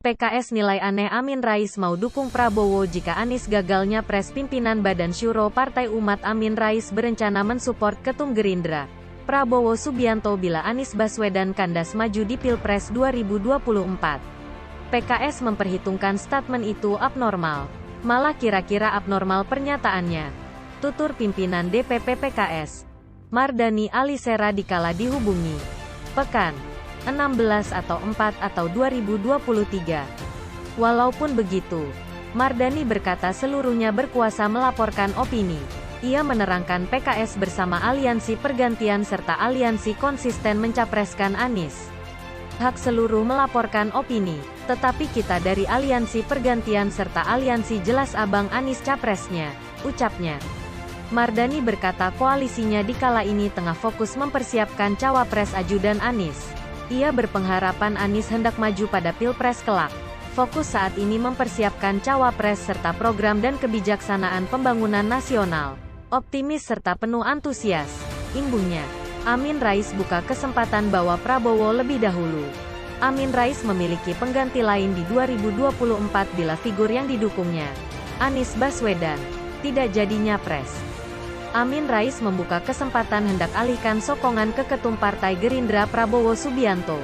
PKS nilai aneh Amin Rais mau dukung Prabowo jika Anies gagal nyapres. Pimpinan Badan Syuro Partai Umat Amin Rais berencana mensupport Ketum Gerindra, Prabowo Subianto bila Anies Baswedan kandas maju di Pilpres 2024. PKS memperhitungkan statement itu abnormal. Malah kira-kira abnormal pernyataannya, tutur pimpinan DPP PKS, Mardani Alisera dikala dihubungi Pekan 16 atau 4 atau 2023. Walaupun begitu, Mardani berkata seluruhnya berkuasa melaporkan opini. Ia menerangkan PKS bersama Aliansi Pergantian serta Aliansi Konsisten mencapreskan Anies. Hak seluruh melaporkan opini, tetapi kita dari Aliansi Pergantian serta Aliansi Jelas Abang Anies capresnya, ucapnya. Mardani berkata koalisinya dikala ini tengah fokus mempersiapkan cawapres ajudan Anies. Ia berpengharapan Anies hendak maju pada Pilpres kelak. Fokus saat ini mempersiapkan cawapres serta program dan kebijaksanaan pembangunan nasional. Optimis serta penuh antusias, imbungnya. Amin Rais buka kesempatan bawa Prabowo lebih dahulu. Amin Rais memiliki pengganti lain di 2024 bila figur yang didukungnya, Anies Baswedan, tidak jadi nyapres. Amin Rais membuka kesempatan hendak alihkan sokongan ke Ketum Partai Gerindra Prabowo Subianto.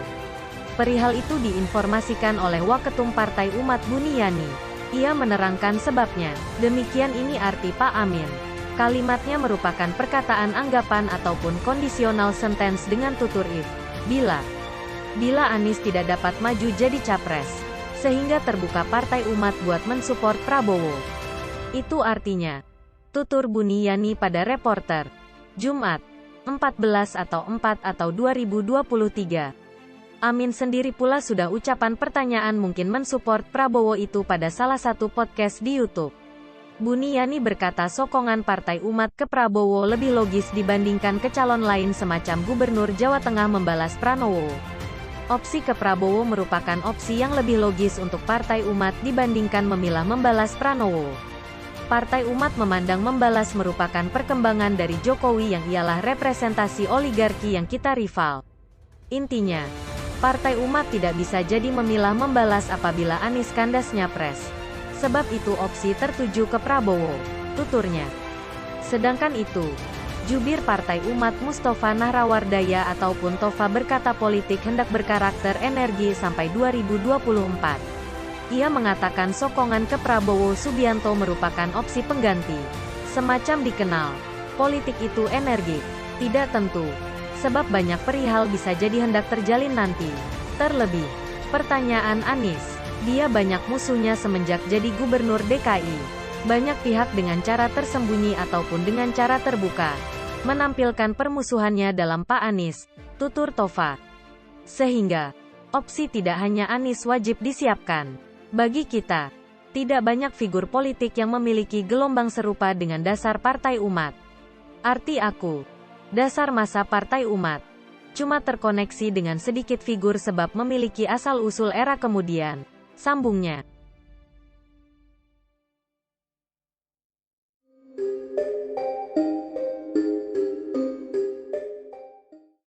Perihal itu diinformasikan oleh Waketum Partai Umat Buniyani. Ia menerangkan sebabnya. Demikian ini arti Pak Amin. Kalimatnya merupakan perkataan anggapan ataupun conditional sentence dengan tutur if. Bila Anies tidak dapat maju jadi capres. Sehingga terbuka Partai Umat buat mensupport Prabowo. Itu artinya. Tutur Buniyani pada Reporter. Jumat, 14 atau 4 atau 2023. Amin sendiri pula sudah ucapan pertanyaan mungkin mensupport Prabowo itu pada salah satu podcast di YouTube. Buniyani berkata sokongan Partai Umat ke Prabowo lebih logis dibandingkan ke calon lain semacam Gubernur Jawa Tengah membalas Pranowo. Opsi ke Prabowo merupakan opsi yang lebih logis untuk Partai Umat dibandingkan memilah membalas Pranowo. Partai Umat memandang membalas merupakan perkembangan dari Jokowi yang ialah representasi oligarki yang kita rival. Intinya, Partai Umat tidak bisa jadi memilah membalas apabila Anies kandas nyapres. Sebab itu opsi tertuju ke Prabowo, tuturnya. Sedangkan itu, jubir Partai Umat Mustofa Nahrawardaya ataupun Tofa berkata politik hendak berkarakter energi sampai 2024. Ia mengatakan sokongan ke Prabowo Subianto merupakan opsi pengganti. Semacam dikenal, politik itu energik, tidak tentu. Sebab banyak perihal bisa jadi hendak terjalin nanti. Terlebih, pertanyaan Anies, dia banyak musuhnya semenjak jadi gubernur DKI. Banyak pihak dengan cara tersembunyi ataupun dengan cara terbuka, menampilkan permusuhannya dalam Pak Anies, tutur Tofa. Sehingga, opsi tidak hanya Anies wajib disiapkan. Bagi kita, tidak banyak figur politik yang memiliki gelombang serupa dengan dasar Partai Umat. Arti aku, dasar masa Partai Umat, cuma terkoneksi dengan sedikit figur sebab memiliki asal-usul era kemudian, sambungnya.